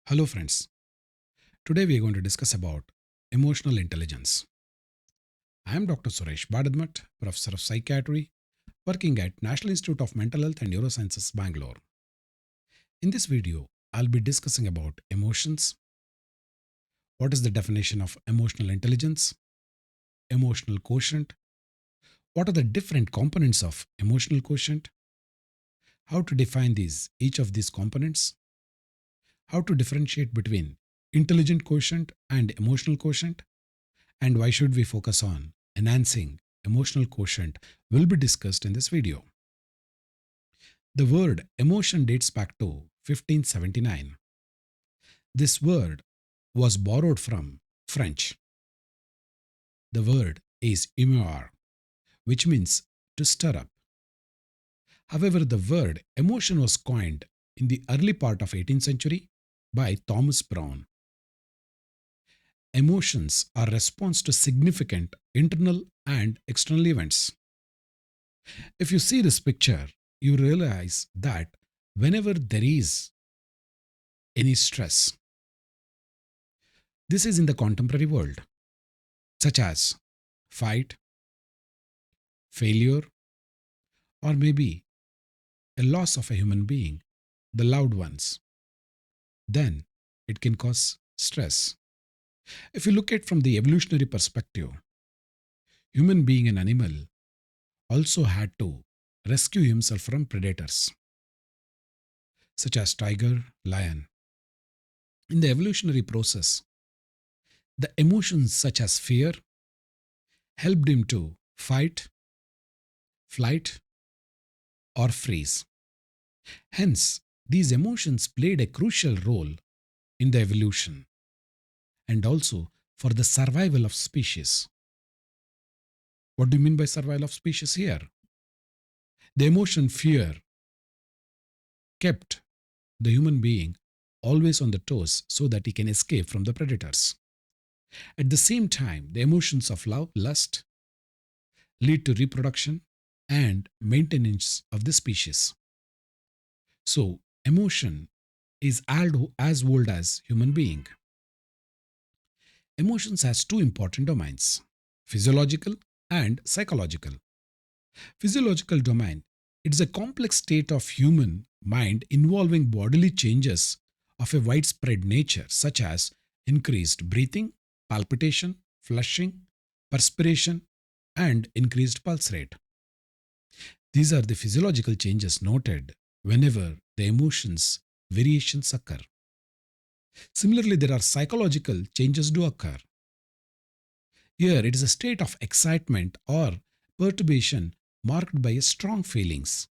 Hello friends. Today we are going to discuss about emotional intelligence. I am Dr. Suresh Badadmat, Professor of Psychiatry, working at National Institute of Mental Health and Neurosciences, Bangalore. In this video, I'll be discussing about emotions, what is the definition of emotional intelligence, emotional quotient, what are the different components of emotional quotient, how to define each of these components, how to differentiate between intelligent quotient and emotional quotient, and why should we focus on enhancing emotional quotient will be discussed in this video. The word emotion dates back to 1579. This word was borrowed from French. The word is humeur, which means to stir up. However, the word emotion was coined in the early part of 18th century by Thomas Brown. Emotions are response to significant internal and external events. If you see this picture, you realize that whenever there is any stress, this is in the contemporary world, such as fight, failure, or maybe a loss of a human being, the loved ones, then it can cause stress. If you look at from the evolutionary perspective, human being and animal also had to rescue himself from predators such as tiger, lion. In the evolutionary process, the emotions such as fear helped him to fight, flight, or freeze. Hence, these emotions played a crucial role in the evolution and also for the survival of species. What do you mean by survival of species here? The emotion fear kept the human being always on the toes so that he can escape from the predators. At the same time, the emotions of love, lust lead to reproduction and maintenance of the species. So, emotion is as old as human being. Emotions has two important domains, physiological and psychological. Physiological domain, it is a complex state of human mind involving bodily changes of a widespread nature such as increased breathing, palpitation, flushing, perspiration, and increased pulse rate. These are the physiological changes noted whenever the emotions variations occur. Similarly, there are psychological changes do occur. Here, it is a state of excitement or perturbation marked by strong feelings.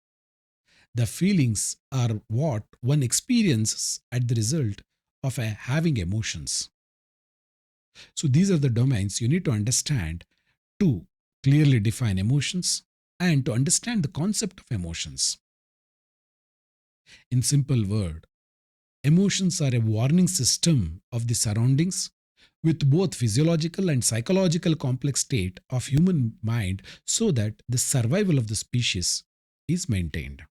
The feelings are what one experiences at the result of having emotions. So, these are the domains you need to understand to clearly define emotions and to understand the concept of emotions. In simple word, emotions are a warning system of the surroundings with both physiological and psychological complex state of human mind so that the survival of the species is maintained.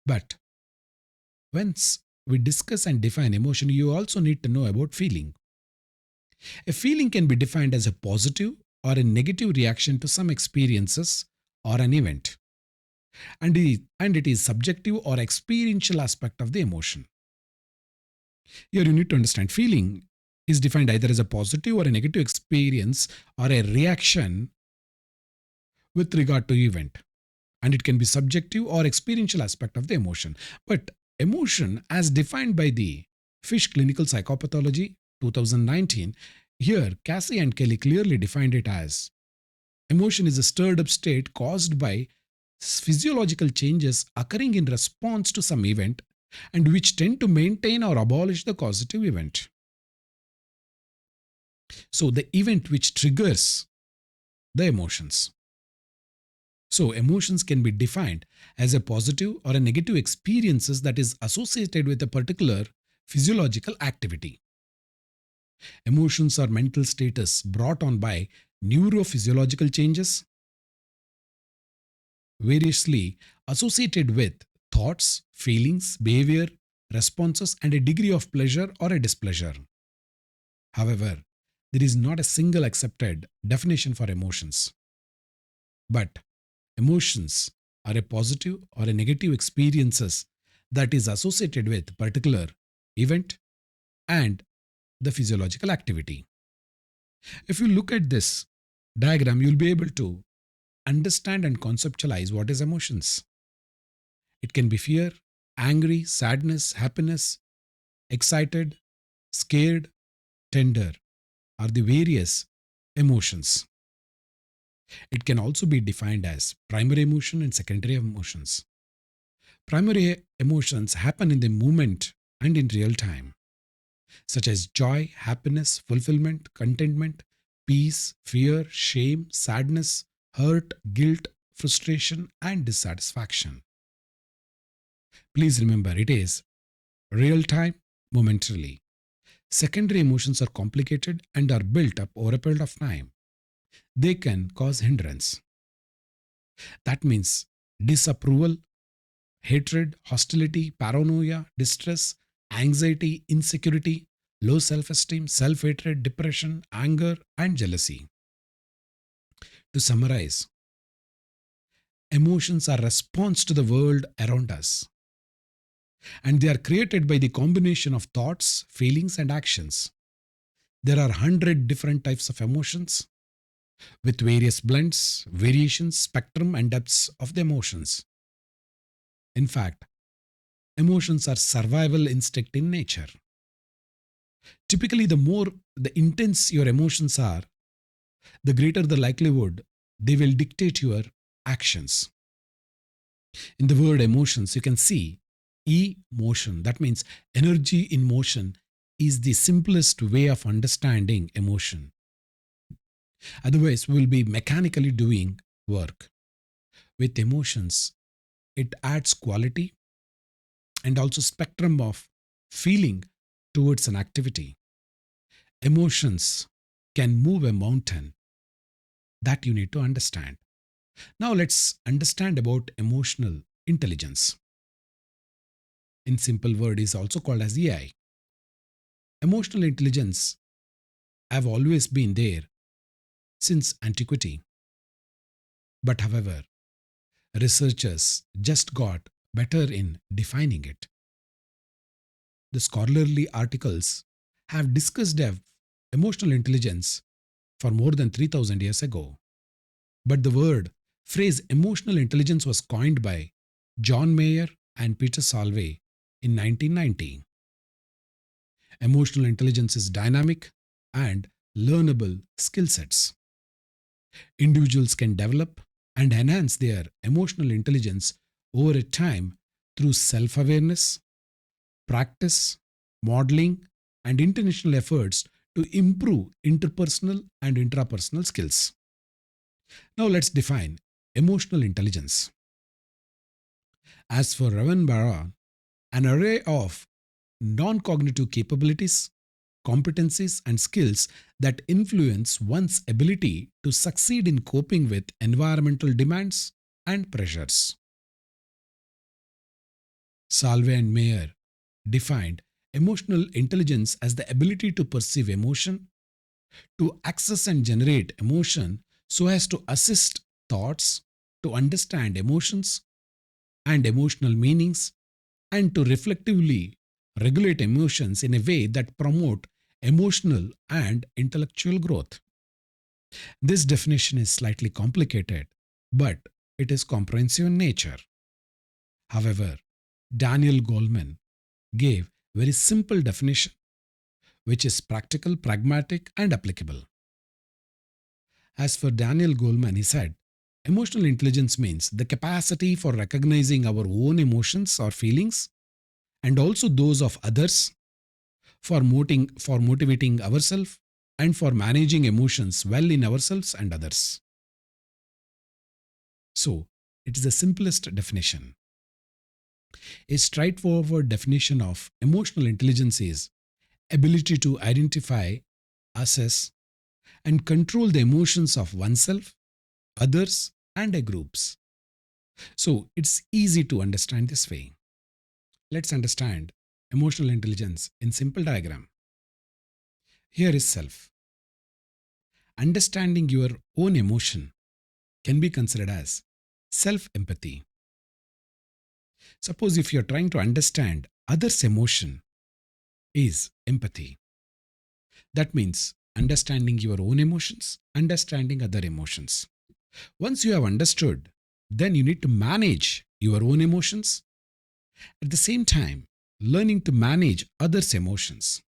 But once we discuss and define emotion, you also need to know about feeling. A feeling can be defined as a positive or a negative reaction to some experiences or an event, and it is subjective or experiential aspect of the emotion. Here you need to understand feeling is defined either as a positive or a negative experience or a reaction with regard to event, and it can be subjective or experiential aspect of the emotion. But emotion as defined by the Fish Clinical Psychopathology 2019, here Cassie and Kelly clearly defined it as emotion is a stirred up state caused by physiological changes occurring in response to some event and which tend to maintain or abolish the causative event. So, the event which triggers the emotions. So, emotions can be defined as a positive or a negative experiences that is associated with a particular physiological activity. Emotions are mental status brought on by neurophysiological changes variously associated with thoughts, feelings, behavior, responses, and a degree of pleasure or a displeasure. However, there is not a single accepted definition for emotions. But emotions are a positive or a negative experiences that is associated with particular event and the physiological activity. If you look at this diagram, you'll be able to understand and conceptualize what is emotions. It can be fear, angry, sadness, happiness, excited, scared, tender are the various emotions. It can also be defined as primary emotion and secondary emotions. Primary emotions happen in the moment and in real time, such as joy, happiness, fulfillment, contentment, peace, fear, shame, sadness, hurt, guilt, frustration, and dissatisfaction. Please remember it is real time, momentarily. Secondary emotions are complicated and are built up over a period of time. They can cause hindrance. That means disapproval, hatred, hostility, paranoia, distress, anxiety, insecurity, low self esteem, self hatred, depression, anger, and jealousy. To summarize, emotions are response to the world around us, and they are created by the combination of thoughts, feelings, and actions. There are 100 different types of emotions with various blends, variations, spectrum, and depths of the emotions. In fact, emotions are survival instinct in nature. Typically, the more the intense your emotions are, the greater the likelihood they will dictate your actions. In the word emotions, you can see emotion. That means energy in motion is the simplest way of understanding emotion. Otherwise, we will be mechanically doing work. With emotions, it adds quality and also spectrum of feeling towards an activity. Emotions can move a mountain. That you need to understand. Now let's understand about emotional intelligence. In simple word is also called as AI. Emotional intelligence have always been there since antiquity. But however, researchers just got better in defining it. The scholarly articles have discussed emotional intelligence for more than 3000 years ago. But the phrase emotional intelligence was coined by John Mayer and Peter Salovey in 1990. Emotional intelligence is dynamic and learnable skill sets. Individuals can develop and enhance their emotional intelligence over a time through self awareness, practice, modeling, and intentional efforts to improve interpersonal and intrapersonal skills. Now let's define emotional intelligence. As for Ravan Bara, an array of non cognitive capabilities, competencies, and skills that influence one's ability to succeed in coping with environmental demands and pressures. Salve and Mayer defined emotional intelligence as the ability to perceive emotion, to access and generate emotion so as to assist thoughts, to understand emotions and emotional meanings, and to reflectively regulate emotions in a way that promote emotional and intellectual growth. This definition is slightly complicated, but it is comprehensive in nature. However, Daniel Goleman gave very simple definition which is practical, pragmatic and applicable. As for Daniel Goleman, he said, emotional intelligence means the capacity for recognizing our own emotions or feelings and also those of others, for motivating ourselves and for managing emotions well in ourselves and others. So, it is the simplest definition. A straightforward definition of emotional intelligence is ability to identify, assess, and control the emotions of oneself, others, and a groups. So, it's easy to understand this way. Let's understand emotional intelligence in simple diagram. Here is self. Understanding your own emotion can be considered as self empathy. Suppose if you're trying to understand others' emotion is empathy. That means understanding your own emotions, understanding other emotions. Once you have understood, then you need to manage your own emotions. At the same time, learning to manage others' emotions.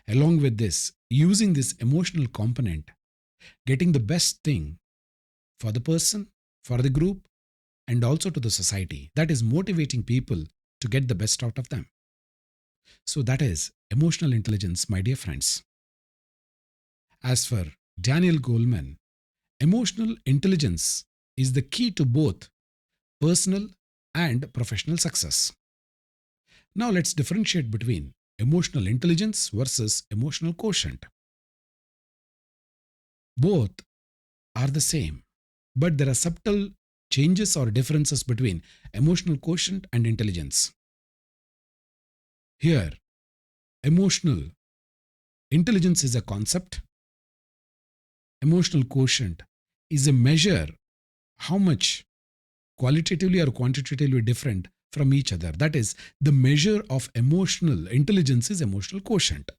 Along with this, using this emotional component, getting the best thing for the person, for the group, and also to the society. That is motivating people to get the best out of them. So, that is emotional intelligence, my dear friends. As for Daniel Goleman, emotional intelligence is the key to both personal and professional success. Now, let's differentiate between emotional intelligence versus emotional quotient. Both are the same, but there are subtle changes or differences between emotional quotient and intelligence. Here, emotional intelligence is a concept, emotional quotient is a measure how much qualitatively or quantitatively different from each other. That is, the measure of emotional intelligence is emotional quotient.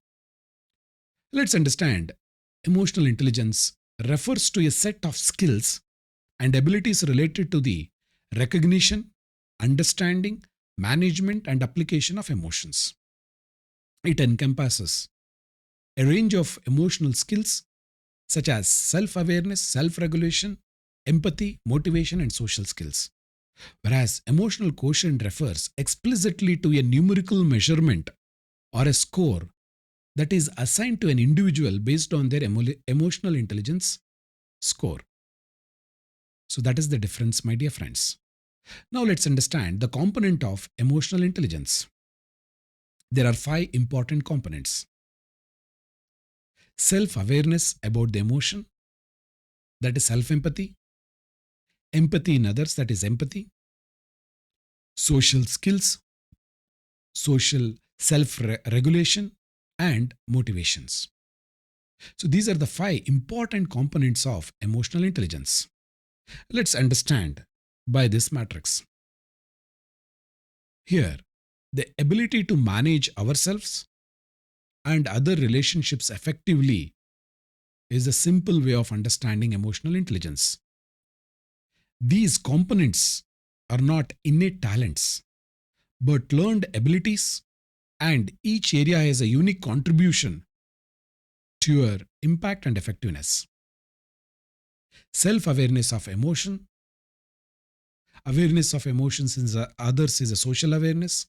Let's understand emotional intelligence refers to a set of skills and abilities related to the recognition, understanding, management, and application of emotions. It encompasses a range of emotional skills such as self awareness, self regulation, empathy, motivation, and social skills. Whereas emotional quotient refers explicitly to a numerical measurement or a score that is assigned to an individual based on their emotional intelligence score. So, that is the difference, my dear friends. Now, let's understand the component of emotional intelligence. There are five important components: self awareness about the emotion, that is self empathy; empathy in others, that is empathy; social skills, social self regulation, and motivations. So, these are the five important components of emotional intelligence. Let's understand by this matrix. Here, the ability to manage ourselves and other relationships effectively is a simple way of understanding emotional intelligence. These components are not innate talents, but learned abilities, and each area has a unique contribution to your impact and effectiveness. Self awareness of emotion. Awareness of emotions in others is a social awareness.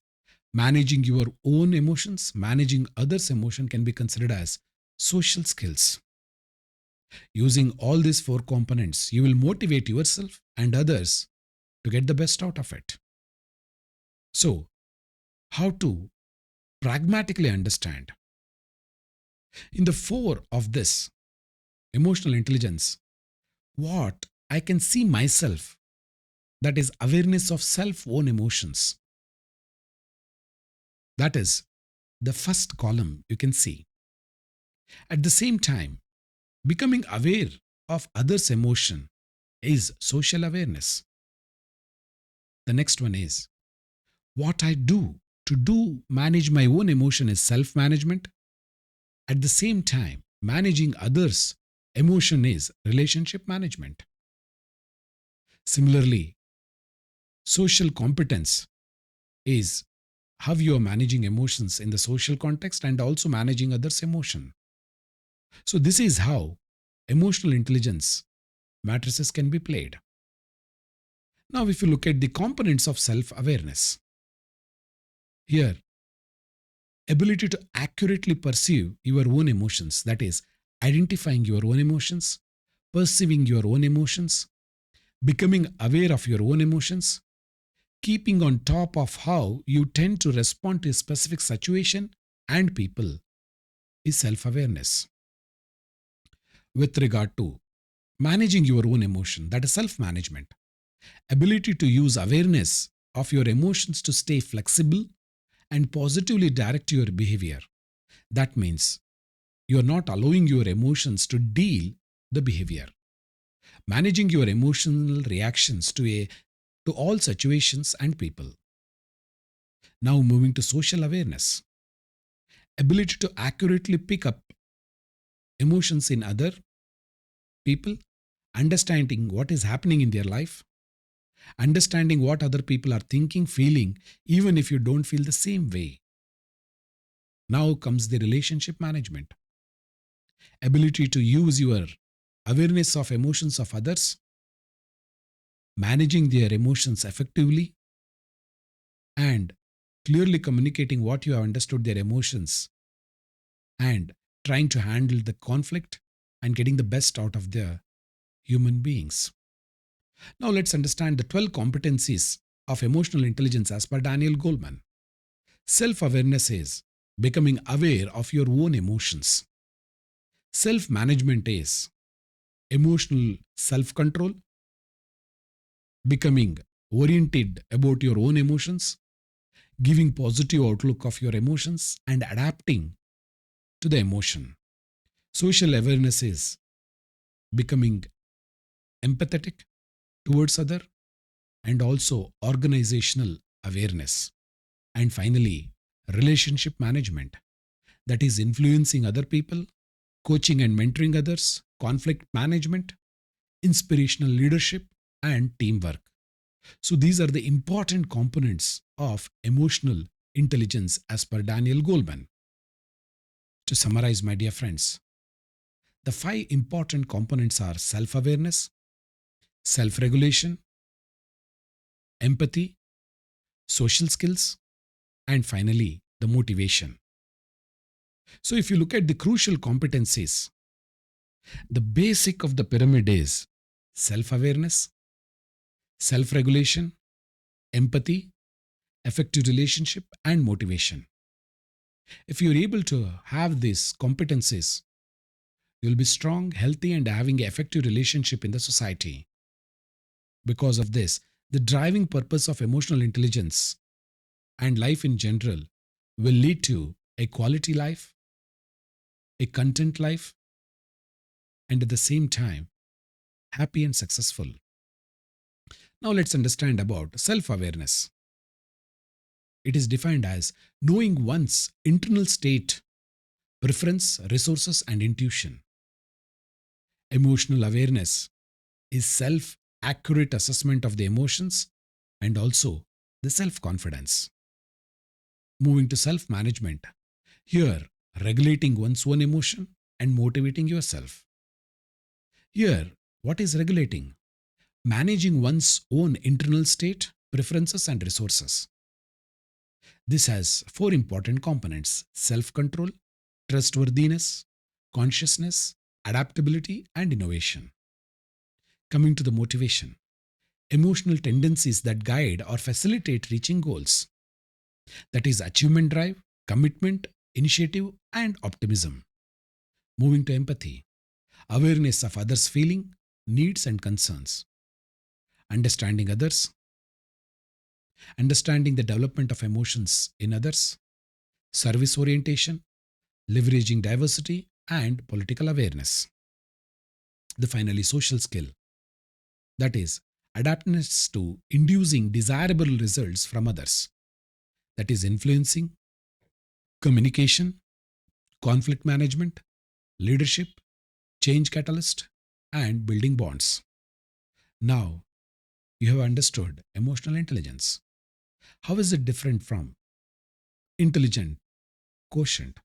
Managing your own emotions, managing others' emotion can be considered as social skills. Using all these four components, you will motivate yourself and others to get the best out of it. So, how to pragmatically understand? In the four of this emotional intelligence, what I can see myself, that is awareness of self own emotions. That is the first column you can see. At the same time, becoming aware of others' emotion is social awareness. The next one is what I do to manage my own emotion is self management. At the same time, managing others' emotion is relationship management. Similarly, social competence is how you are managing emotions in the social context and also managing others' emotion. So, this is how emotional intelligence matrices can be played. Now, if you look at the components of self awareness, here, ability to accurately perceive your own emotions, that is, identifying your own emotions, perceiving your own emotions, becoming aware of your own emotions, keeping on top of how you tend to respond to a specific situation and people is self awareness. With regard to managing your own emotion, that is self management, ability to use awareness of your emotions to stay flexible and positively direct your behavior. That means you are not allowing your emotions to deal the behavior. Managing your emotional reactions to all situations and people. Now moving to social awareness. Ability to accurately pick up emotions in other people, understanding what is happening in their life, understanding what other people are thinking, feeling, even if you don't feel the same way. Now comes the relationship management. Ability to use your awareness of emotions of others, managing their emotions effectively, and clearly communicating what you have understood their emotions, and trying to handle the conflict and getting the best out of their human beings. Now let's understand the 12 competencies of emotional intelligence as per Daniel Goleman. Self awareness is becoming aware of your own emotions. Self management is emotional self control, becoming oriented about your own emotions, giving positive outlook of your emotions and adapting to the emotion. Social awareness is becoming empathetic towards other and also organizational awareness. And finally, relationship management, that is influencing other people, coaching and mentoring others, conflict management, inspirational leadership, and teamwork. So, these are the important components of emotional intelligence as per Daniel Goleman. To summarize, my dear friends, the five important components are self awareness, self regulation, empathy, social skills, and finally, the motivation. So, if you look at the crucial competencies, the basic of the pyramid is self awareness, self regulation, empathy, effective relationship, and motivation. If you're able to have these competencies, you'll be strong, healthy, and having an effective relationship in the society. Because of this, the driving purpose of emotional intelligence and life in general will lead to a quality life, a content life, and at the same time, happy and successful. Now let's understand about self awareness. It is defined as knowing one's internal state, preference, resources, and intuition. Emotional awareness is self accurate assessment of the emotions and also the self confidence. Moving to self management. Here, regulating one's own emotion and motivating yourself. Here, what is regulating? Managing one's own internal state, preferences, and resources. This has four important components: self control, trustworthiness, consciousness, adaptability, and innovation. Coming to the motivation, emotional tendencies that guide or facilitate reaching goals. That is achievement drive, commitment, initiative, and optimism. Moving to empathy, awareness of others' feeling, needs, and concerns. Understanding others, understanding the development of emotions in others, service orientation, leveraging diversity, and political awareness. The finally social skill, that is adaptness to inducing desirable results from others, that is influencing, communication, conflict management, leadership, change catalyst, and building bonds. Now, you have understood emotional intelligence. How is it different from intelligent quotient?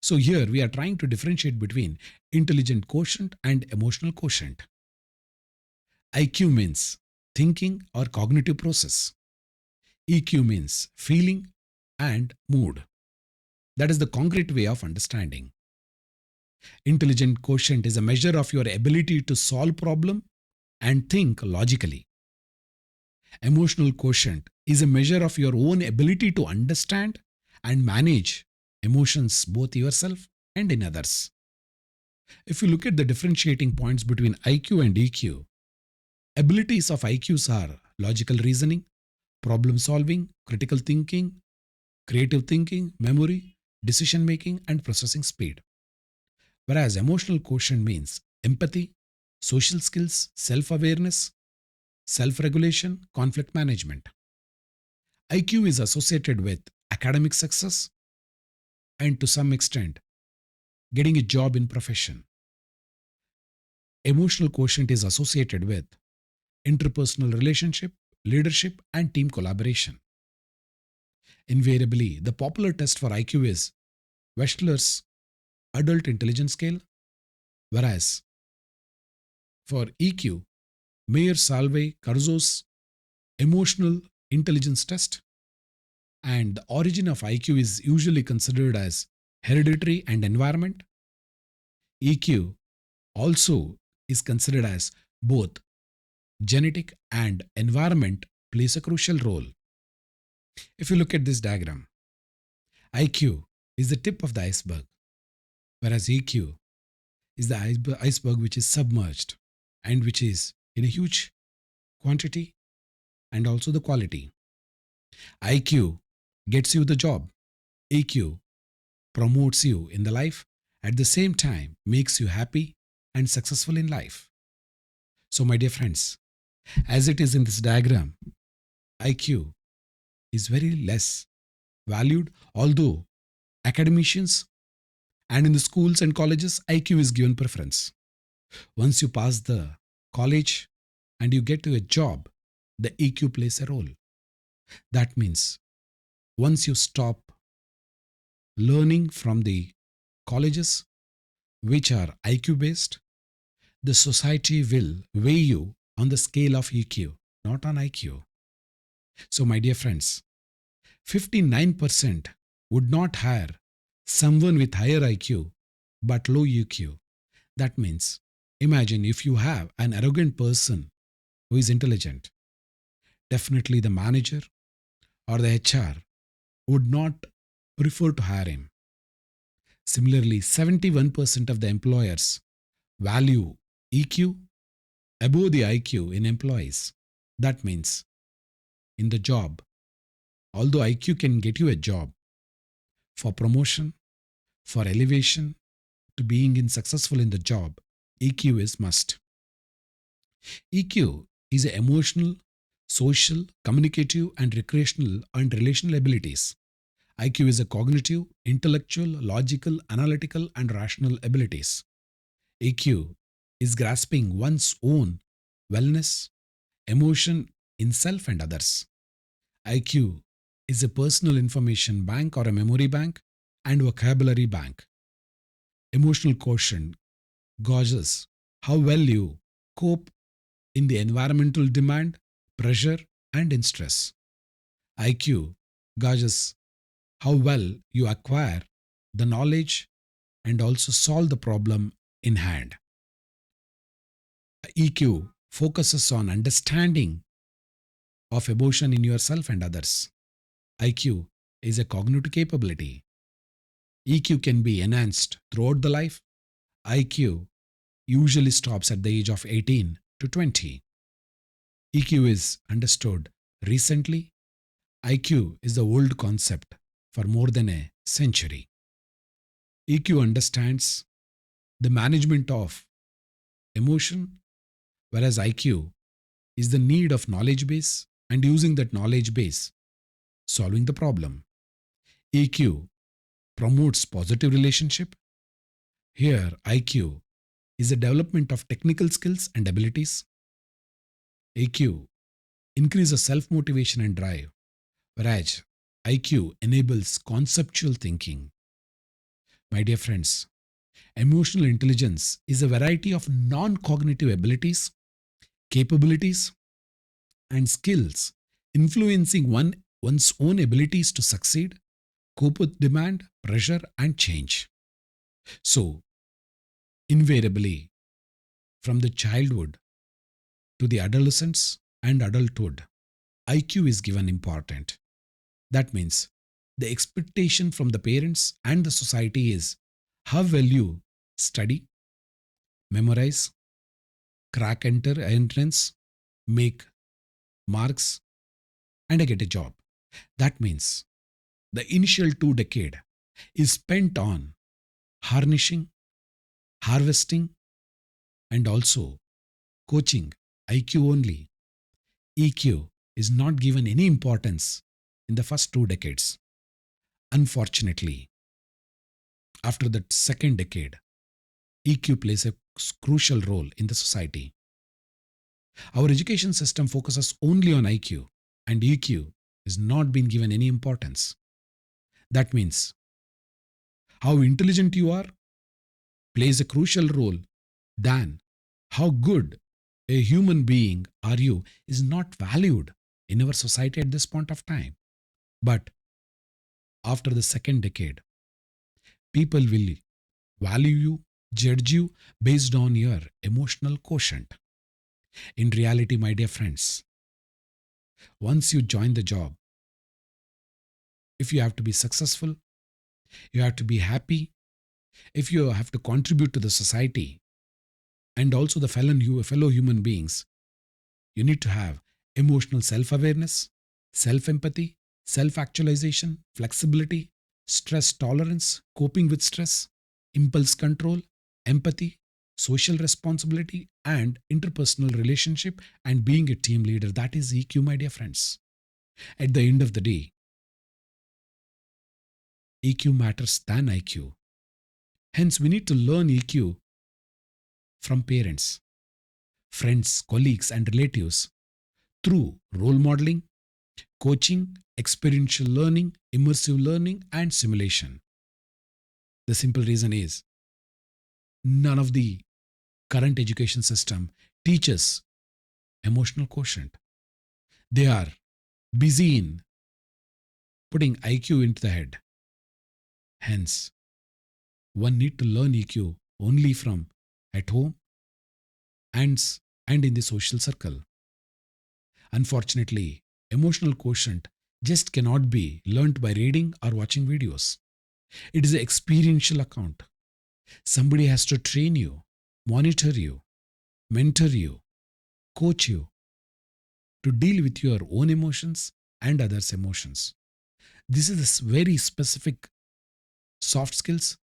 So, here we are trying to differentiate between intelligent quotient and emotional quotient. IQ means thinking or cognitive process. EQ means feeling and mood. That is the concrete way of understanding. Intelligent quotient is a measure of your ability to solve problem and think logically. Emotional quotient is a measure of your own ability to understand and manage emotions both yourself and in others. If you look at the differentiating points between IQ and EQ, abilities of IQs are logical reasoning, problem solving, critical thinking, creative thinking, memory, decision making, and processing speed. Whereas emotional quotient means empathy, social skills, self awareness, self regulation, conflict management. IQ is associated with academic success and to some extent getting a job in profession. Emotional quotient is associated with interpersonal relationship, leadership, and team collaboration. Invariably, the popular test for IQ is Wechsler's adult intelligence scale, whereas for EQ, Mayer Salve Carzos emotional intelligence test, and the origin of IQ is usually considered as hereditary and environment. EQ also is considered as both genetic and environment plays a crucial role. If you look at this diagram, IQ is the tip of the iceberg, whereas EQ is the iceberg which is submerged and which is in a huge quantity and also the quality. IQ gets you the job, EQ promotes you in the life, at the same time makes you happy and successful in life. So, my dear friends, as it is in this diagram, IQ is very less valued, although academicians and in the schools and colleges, IQ is given preference. Once you pass the college and you get to a job, the EQ plays a role. That means once you stop learning from the colleges which are IQ based, the society will weigh you on the scale of EQ, not on IQ. So, my dear friends, 59% would not hire someone with higher IQ but low EQ. That means, imagine if you have an arrogant person who is intelligent, definitely the manager or the HR would not prefer to hire him. Similarly, 71% of the employers value EQ above the IQ in employees. That means, in the job, although IQ can get you a job, for promotion, for elevation, to being in successful in the job, EQ is must. EQ is a emotional, social, communicative, and recreational and relational abilities. IQ is a cognitive, intellectual, logical, analytical, and rational abilities. EQ is grasping one's own wellness, emotion in self and others. IQ is a personal information bank or a memory bank and vocabulary bank. Emotional quotient gauges how well you cope in the environmental demand, pressure, and in stress. IQ gauges how well you acquire the knowledge and also solve the problem in hand. EQ focuses on understanding of emotion in yourself and others. IQ is a cognitive capability. EQ can be enhanced throughout the life. IQ usually stops at the age of 18 to 20. EQ is understood recently. IQ is the old concept for more than a century. EQ understands the management of emotion, whereas IQ is the need of knowledge base and using that knowledge base, solving the problem. EQ promotes positive relationship. Here, IQ is the development of technical skills and abilities. EQ increases self motivation and drive, whereas IQ enables conceptual thinking. My dear friends, emotional intelligence is a variety of non cognitive abilities, capabilities, and skills influencing one's own abilities to succeed, cope with demand, pressure, and change. So, invariably, from the childhood to the adolescence and adulthood, IQ is given important. That means the expectation from the parents and the society is how well you study, memorize, crack entrance, make marks, and get a job. That means The initial 2 decade is spent on harnessing, harvesting, and also coaching IQ only. EQ is not given any importance in the first 2 decades. Unfortunately, after that second decade, EQ plays a crucial role in the society. Our education system focuses only on IQ, and EQ is not being given any importance. That means how intelligent you are plays a crucial role than how good a human being are you is not valued in our society at this point of time. But after the second decade, people will value you, judge you based on your emotional quotient. In reality, my dear friends, once you join the job, if you have to be successful, you have to be happy, if you have to contribute to the society and also the fellow human beings, you need to have emotional self awareness, self empathy, self actualization, flexibility, stress tolerance, coping with stress, impulse control, empathy, social responsibility, and interpersonal relationship, and being a team leader. That is EQ, my dear friends. At the end of the day, EQ matters than IQ. Hence, we need to learn EQ from parents, friends, colleagues, and relatives through role modeling, coaching, experiential learning, immersive learning, and simulation. The simple reason is none of the current education system teaches emotional quotient. They are busy in putting IQ into the head. Hence, one need to learn EQ only from at home and, and in the social circle. Unfortunately, emotional quotient just cannot be learnt by reading or watching videos. It is an experiential account. Somebody has to train you, monitor you, mentor you, coach you to deal with your own emotions and others' emotions. This is this very specific soft skills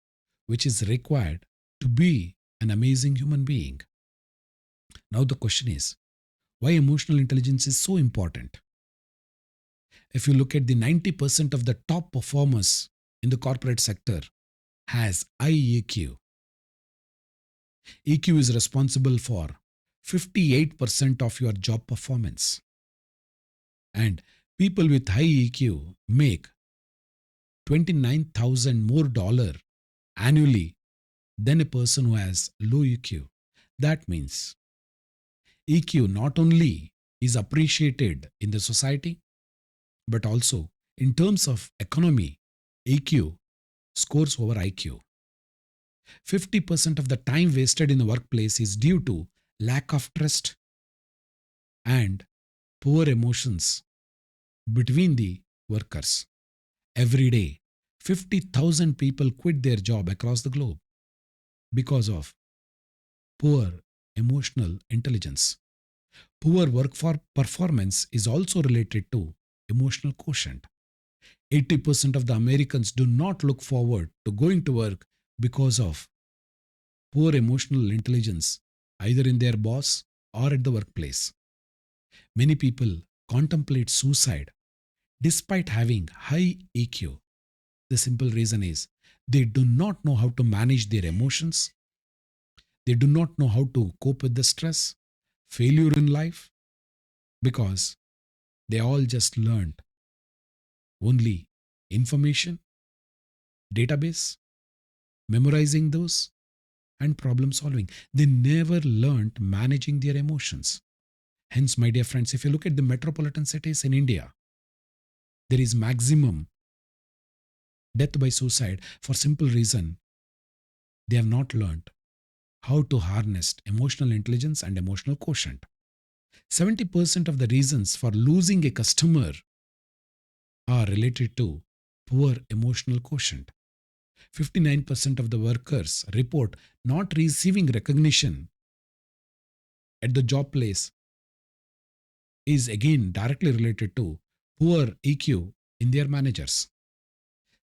which is required to be an amazing human being. Now the question is, why emotional intelligence is so important? If you look at the 90% of the top performers in the corporate sector has high EQ. EQ is responsible for 58% of your job performance. And people with high EQ make 29,000 more dollar annually than a person who has low EQ. That means EQ not only is appreciated in the society, but also in terms of economy, EQ scores over IQ. 50% of the time wasted in the workplace is due to lack of trust and poor emotions between the workers. Every day, 50,000 people quit their job across the globe because of poor emotional intelligence. Poor work for performance is also related to emotional quotient. 80% of the Americans do not look forward to going to work because of poor emotional intelligence, either in their boss or at the workplace. Many people contemplate suicide despite having high EQ. The simple reason is they do not know how to manage their emotions, they do not know how to cope with the stress, failure in life, because they all just learned only information, database, memorizing those, and problem solving. They never learned managing their emotions. Hence, my dear friends, if you look at the metropolitan cities in India, there is maximum death by suicide for simple reason they have not learned how to harness emotional intelligence and emotional quotient. 70% of the reasons for losing a customer are related to poor emotional quotient. 59% of the workers report not receiving recognition at the job place is again directly related to poor EQ in their managers.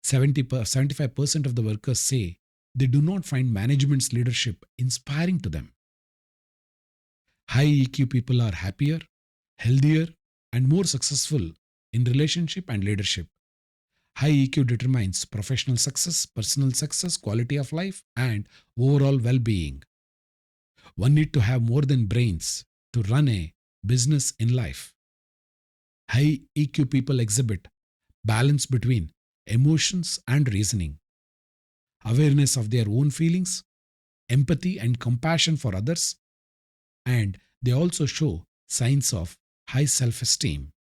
75% of the workers say they do not find management's leadership inspiring to them. High EQ people are happier, healthier, and more successful in relationship and leadership. High EQ determines professional success, personal success, quality of life, and overall well being. One need to have more than brains to run a business in life. High EQ people exhibit balance between emotions and reasoning, awareness of their own feelings, empathy and compassion for others, and they also show signs of high self esteem.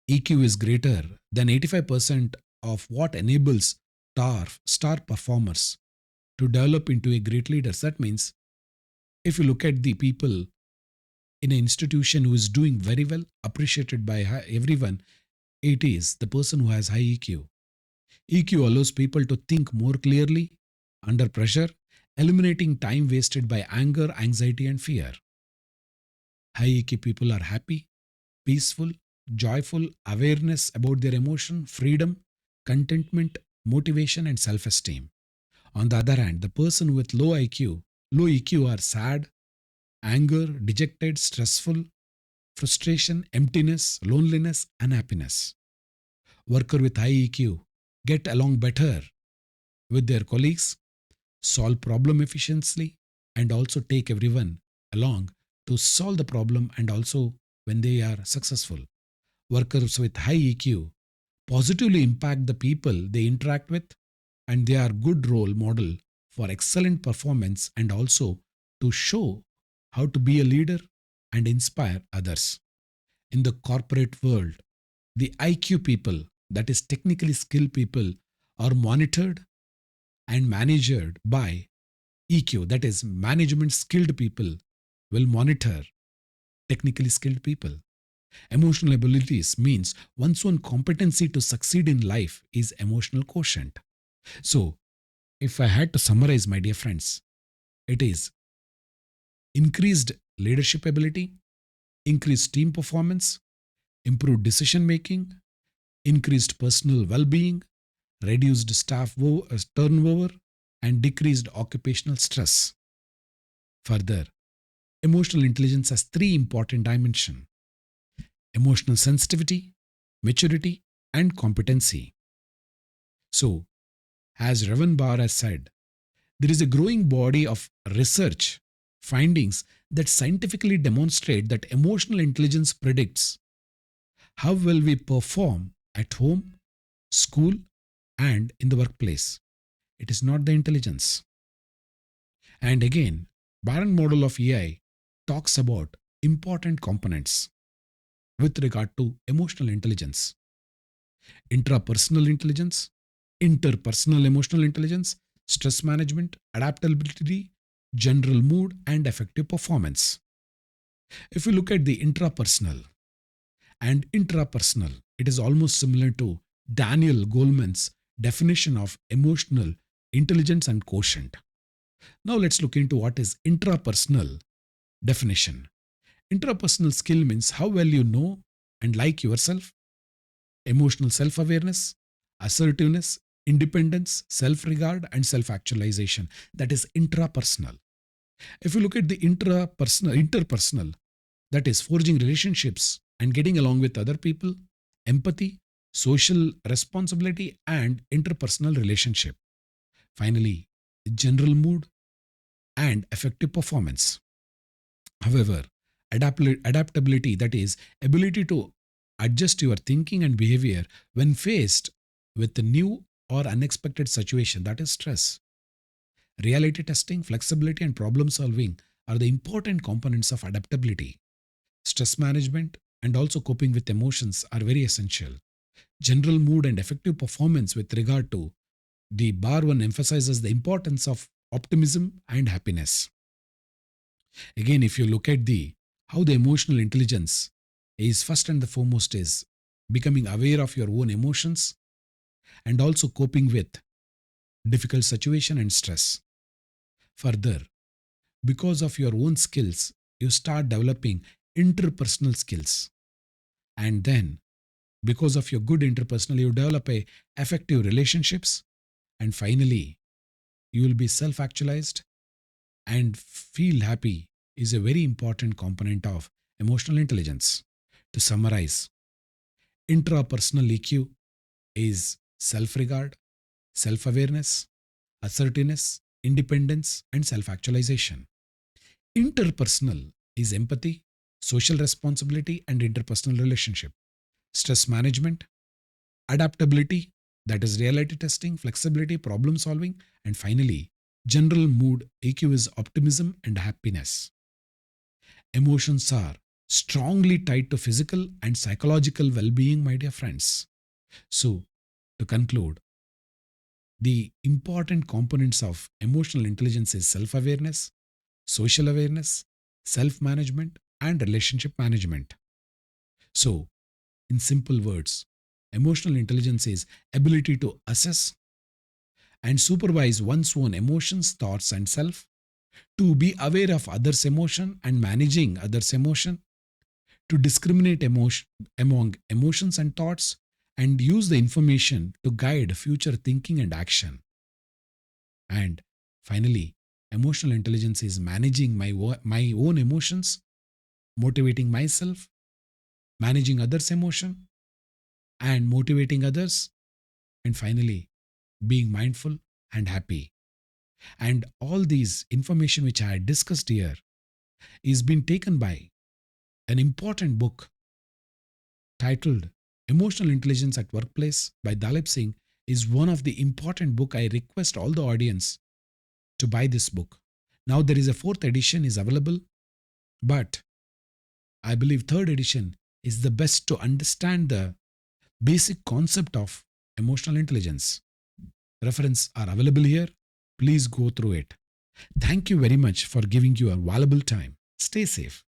EQ is greater than 85% of what enables star performers to develop into a great leaders. That means if you look at the people in an institution who is doing very well, appreciated by everyone, it is the person who has high EQ. EQ allows people to think more clearly under pressure, eliminating time wasted by anger, anxiety, and fear. High EQ people are happy, peaceful, joyful, awareness about their emotion, freedom, contentment, motivation, and self esteem. On the other hand, the person with low EQ are sad, anger, dejected, stressful, frustration, emptiness, loneliness, unhappiness. Worker with high EQ get along better with their colleagues, solve problem efficiently, and also take everyone along to solve the problem and also when they are successful. Workers with high EQ positively impact the people they interact with, and they are good role model for excellent performance and also to show how to be a leader and inspire others. In the corporate world, the IQ people, that is technically skilled people, are monitored and managed by EQ, that is management skilled people will monitor technically skilled people. Emotional abilities means one's own competency to succeed in life is emotional quotient. So, if I had to summarize, my dear friends, it is increased leadership ability, increased team performance, improved decision making, increased personal well being, reduced turnover, and decreased occupational stress. Further, emotional intelligence has three important dimensions: emotional sensitivity, maturity, and competency. So, as Ravan Bar has said, there is a growing body of research findings that scientifically demonstrate that emotional intelligence predicts how well we perform at home, school, and in the workplace. It is not the intelligence. And again, Barron model of AI talks about important components with regard to emotional intelligence: intrapersonal intelligence, interpersonal emotional intelligence, stress management, adaptability, general mood, and effective performance. If we look at the intrapersonal, it is almost similar to Daniel Goleman's definition of emotional intelligence and quotient. Now let's look into what is intrapersonal definition. Intrapersonal skill means how well you know and like yourself, emotional self awareness, assertiveness, independence, self regard, and self actualization. That is intrapersonal. If you look at the interpersonal, that is forging relationships and getting along with other people, empathy, social responsibility, and interpersonal relationship. Finally, general mood and effective performance. However, adaptability, that is, ability to adjust your thinking and behavior when faced with a new or unexpected situation, that is stress. Reality testing, flexibility, and problem solving are the important components of adaptability. Stress management and also coping with emotions are very essential. General mood and effective performance with regard to the bar one emphasizes the importance of optimism and happiness. Again, if you look at the how the emotional intelligence is first and the foremost is becoming aware of your own emotions and also coping with difficult situation and stress. Further, because of your own skills, you start developing interpersonal skills. And then Because of your good interpersonal, you develop a effective relationships, and finally, you will be self-actualized and feel happy is a very important component of emotional intelligence. To summarize, intrapersonal EQ is self-regard, self-awareness, assertiveness, independence, and self-actualization. Interpersonal is empathy, social responsibility, and interpersonal relationship. Stress management, adaptability, that is reality testing, flexibility, problem solving, and finally, general mood EQ is optimism and happiness. Emotions are strongly tied to physical and psychological well being, my dear friends. So, to conclude, the important components of emotional intelligence is self awareness, social awareness, self management, and relationship management. So, in simple words, emotional intelligence is ability to assess and supervise one's own emotions, thoughts, and self, to be aware of others' emotion and managing others' emotion, to discriminate among emotions and thoughts, and use the information to guide future thinking and action. And finally, emotional intelligence is managing my own emotions, motivating myself, managing others' emotion, and motivating others, and finally, being mindful and happy. And all these information which I had discussed here is been taken by an important book titled Emotional Intelligence at Workplace by Dalip Singh is one of the important book. I request all the audience to buy this book. Now there is a fourth edition is available, but I believe third edition is the best to understand the basic concept of emotional intelligence. Reference are available here. Please go through it. Thank you very much for giving your valuable time. Stay safe.